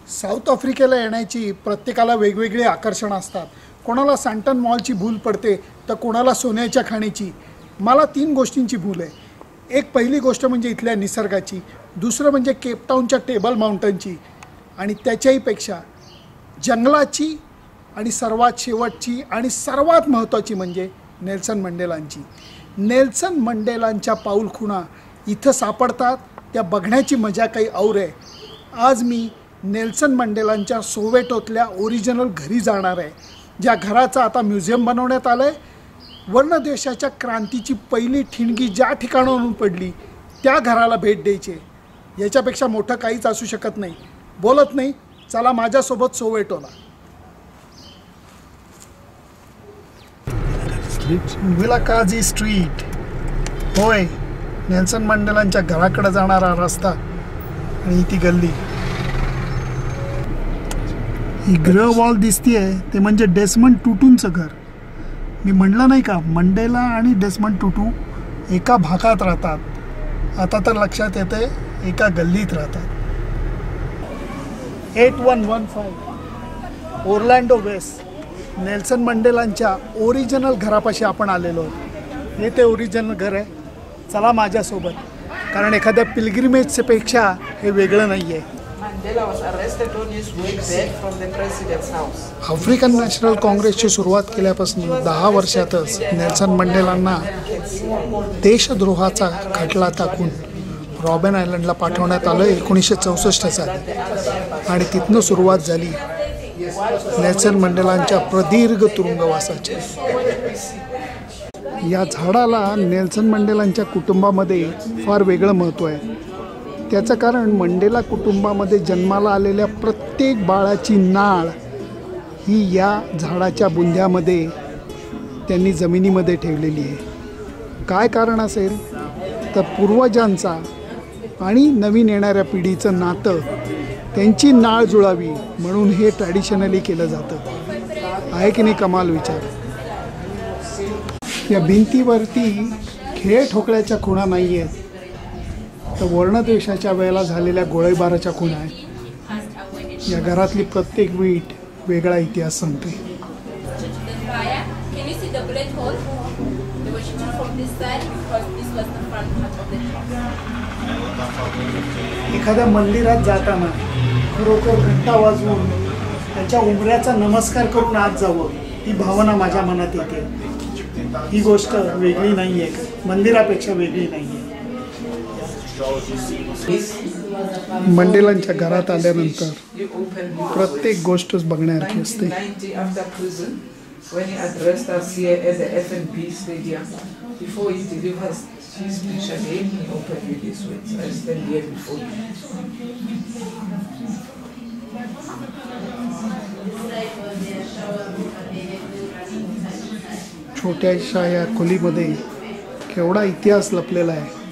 South आफ्रिकेला येण्याची प्रत्येकाला वेगवेगळी आकर्षणं असतात. कोणाला सँटन मॉलची भूल पडते तर कोणाला सोन्याच्या खाणीची. मला 3 गोष्टींची भूल आहे. एक पहिली गोष्ट म्हणजे इथल्या निसर्गाची, दुसरं म्हणजे केपटाऊनच्या टेबल माउंटनची आणि त्याच्याही पेक्षा जंगलाची आणि सर्वात शेवटची आणि सर्वात महत्त्वाची म्हणजे नेल्सन मंडेलांची. नेल्सन मंडेलांच्या पाऊलखुणा इथं सापडतात. त्या बघण्याची मजा काही और आहे. आज मी नेल्सन मंडेलांच्या सोवेटोतल्या ओरिजिनल घरी जाणार आहे, ज्या घराचं आता म्युझियम बनवण्यात आलं आहे. वर्णद्वेषाच्या क्रांतीची पहिली ठिणगी ज्या ठिकाणावरून पडली त्या घराला भेट द्यायची. याच्यापेक्षा मोठं काहीच असू शकत नाही. बोलत नाही, चला माझ्यासोबत सोवेटोला. विलाकाजी स्ट्रीट, होय, नेल्सन मंडेलांच्या घराकडे जाणारा रस्ता आणि ती गल्ली. ही ग्रे वॉल दिसतीये ते म्हणजे डेसमंड टुटूंचं घर. मी म्हणलं नाही का, मंडेला आणि डेसमंड टुटू एका भागात राहतात. आता तर लक्षात येते एका गल्लीत राहतात. 8115 ओरलँडो वेस्ट, नेल्सन मंडेलांच्या ओरिजिनल घरापाशी आपण आलेलो आहोत. हे ते ओरिजिनल घर आहे. चला माझ्यासोबत, कारण एखाद्या पिलग्रिमेजपेक्षा हे वेगळं नाही आहे. आफ्रिकन नॅशनल काँग्रेसची सुरुवात केल्यापासून 10 वर्षातच नेल्सन मंडेलांना देशद्रोहाचा खटला टाकून रॉबेन आयलंडला पाठवण्यात आलं 1964 साली. आणि तिथनं सुरुवात झाली नेल्सन मंडेलांच्या प्रदीर्घ तुरुंगवासाची. या झाडाला नेल्सन मंडेलांच्या कुटुंबामध्ये फार वेगळं महत्त्व आहे. त्याचं कारण मंडेला कुटुंबामध्ये जन्माला आलेल्या प्रत्येक बाळाची नाळ ही या झाडाच्या बुंध्यामध्ये त्यांनी जमिनीमध्ये ठेवलेली आहे. काय कारण असेल तर पूर्वजांचा आणि नवीन येणाऱ्या पिढीचं नातं, त्यांची नाळ जुळावी म्हणून हे ट्रॅडिशनली केलं जातं. आहे की नाही कमाल विचार. या भिंतीवरती खेळ ठोकळ्याच्या खुणा नाही आहेत, तर वर्णद्वेषाच्या वेळेला झालेल्या गोळीबाराच्या खुणा आहेत. या घरातली प्रत्येक वीट वेगळा इतिहास सांगते. एखाद्या मंदिरात जाताना खरोखर घंटा वाजवून त्याच्या उंबऱ्याचा नमस्कार करून आत जावं, ही भावना माझ्या मनात येते. ही गोष्ट वेगळी नाही आहे, मंदिरापेक्षा वेगळी नाही आहे. मंडेलांच्या घरात आल्यानंतर प्रत्येक गोष्टच बघण्यासारखी असते. छोट्याशा या खोलीमध्ये केवढा इतिहास लपलेला आहे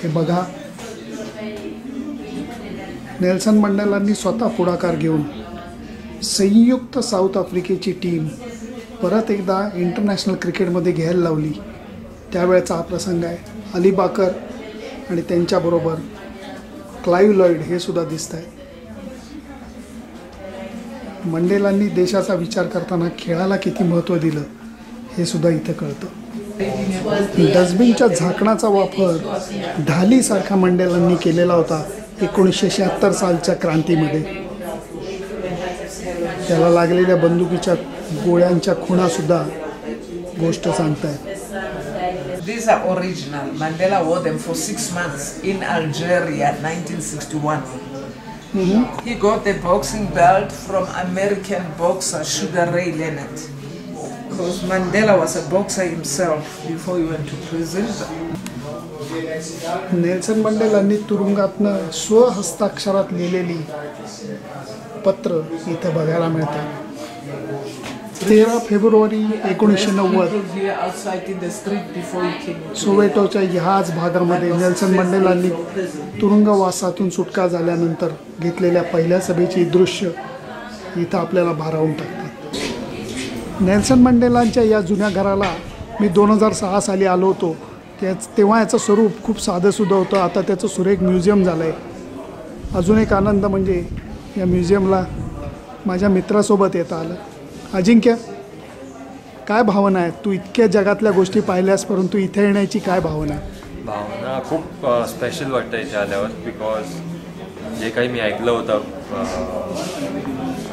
हे बघा. नेल्सन मंडेलांनी स्वतः पुढाकार घेऊन संयुक्त साऊथ आफ्रिकेची टीम परत एकदा इंटरनॅशनल क्रिकेटमध्ये घ्यायला लावली. त्यावेळेचा हा प्रसंग आहे. अली बाकर आणि त्यांच्याबरोबर क्लाइव्ह लॉईड हे सुद्धा दिसत आहेत. मंडेलांनी देशाचा विचार करताना खेळाला किती महत्त्व दिलं हे सुद्धा इथं कळतं. डस्टबिनच्या झाकणाचा वापर ढालीसारखा मंडेलांनी केलेला होता 1976 सालच्या क्रांतीमध्ये. त्याला लागलेल्या बंदुकीच्या गोळ्यांच्या खुणा सुद्धा गोष्ट सांगतायत. These are original. Mandela wore them for 6 months in Algeria, 1961. He got the boxing belt from American boxer Sugar Ray Leonard. Because Mandela was a boxer himself before he went to prison. Nelson मंडेलांनी तुरुंगातनं स्वहस्ताक्षरात लिहिलेली पत्र इथं बघायला मिळतात. 13 February 1990 सोवेटोच्या ह्याच भागामध्ये नेल्सन मंडेलांनी तुरुंगवासातून सुटका झाल्यानंतर घेतलेल्या पहिल्या सभेची दृश्य इथं आपल्याला भारावून टाकतात. नेल्सन मंडेलांच्या या जुन्या घराला मी 2006 साली आलो होतो. तेव्हा याचं स्वरूप खूप साधंसुद्धा होतं. आता त्याचं सुरेख म्युझियम झालं आहे. अजून एक आनंद म्हणजे या म्युझियमला माझ्या मित्रासोबत येता आलं. अजिंक्य, काय भावना आहेत? तू इतक्या जगातल्या गोष्टी पाहिल्यास परंतु इथे येण्याची काय भावना आहे? भावना खूप स्पेशल वाटतं इथे आल्यावर, बिकॉज जे काही मी ऐकलं होतं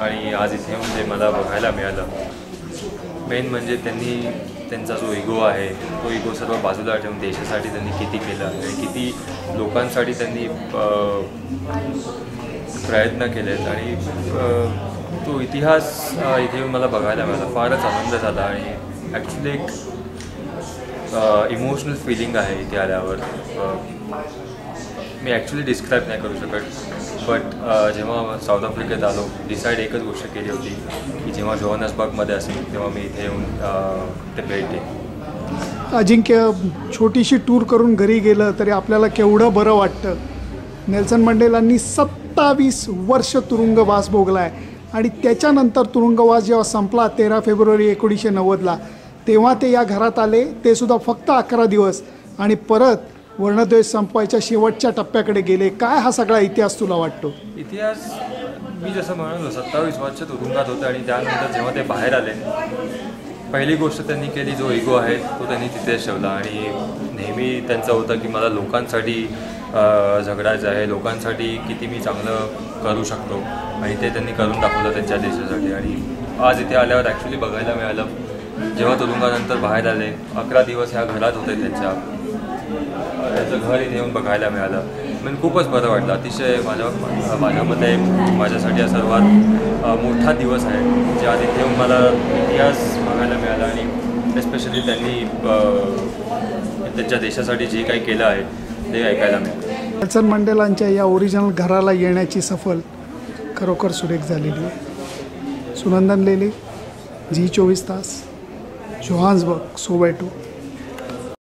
आणि आज इथे येऊन जे मला बघायला मिळालं, मेन म्हणजे त्यांचा जो इगो आहे तो इगो सर्व बाजूला ठेवून देशासाठी त्यांनी किती केलं आणि किती लोकांसाठी त्यांनी प्रयत्न केलेत आणि तो इतिहास इथे येऊन मला बघायला मिळाला. फारच आनंद झाला आणि ॲक्च्युली एक इमोशनल फिलिंग आहे इथे आल्यावर. मी ॲक्च्युली डिस्क्राईब नाही करू शकत, बट जेव्हा साऊथ आफ्रिकेत आलो डिसाईड एकच गोष्ट केली होती की जेव्हा जोहान्सबर्गमध्ये असेल तेव्हा मी इथे येऊन ते भेट देईन. अजिंक्य, छोटीशी टूर करून घरी गेलं तरी आपल्याला केवढं बरं वाटतं. नेल्सन मंडेलांनी 27 वर्ष तुरुंगवास भोगला आहे आणि त्याच्यानंतर तुरुंगवास जेव्हा संपला 13 फेब्रुवारी 1990ला, तेव्हा ते या घरात आले, ते सुद्धा फक्त 11 दिवस, आणि परत वर्णद्वेष संपवायच्या शेवटच्या टप्प्याकडे गेले. काय हा सगळा इतिहास तुला वाटतो? इतिहास मी जसं म्हणालो 27 वर्ष तुरुंगात होतं आणि त्यानंतर जेव्हा ते बाहेर आले, पहिली गोष्ट त्यांनी केली, जो इगो आहे तो त्यांनी तिथेच ठेवला आणि नेहमी त्यांचं होतं की मला लोकांसाठी झगडायचं आहे, लोकांसाठी किती मी चांगलं करू शकतो आणि ते त्यांनी करून दाखवलं त्यांच्या देशासाठी. आणि आज इथे आल्यावर ॲक्च्युली बघायला मिळालं, जेव्हा तुरुंगानंतर बाहेर आले 11 दिवस ह्या घरात होते, त्याचं घर इथे येऊन बघायला मिळालं. म्हणजे खूपच बरं वाटलं. अतिशय माझ्या मते माझ्यासाठी हा सर्वात मोठा दिवस आहे, जे आज इथे येऊन मला इतिहास बघायला मिळाला आणि एस्पेशली त्यांनी त्यांच्या देशासाठी जे काही केलं आहे ते ऐकायला मिळालं. नेल्सन मंडेलांच्या या ओरिजिनल घराला येण्याची सफर खरोखर सुरेख झालेली आहे. सुनंदन लेले, झी 24 तास, जोहान्सबर्ग, सोवेटो.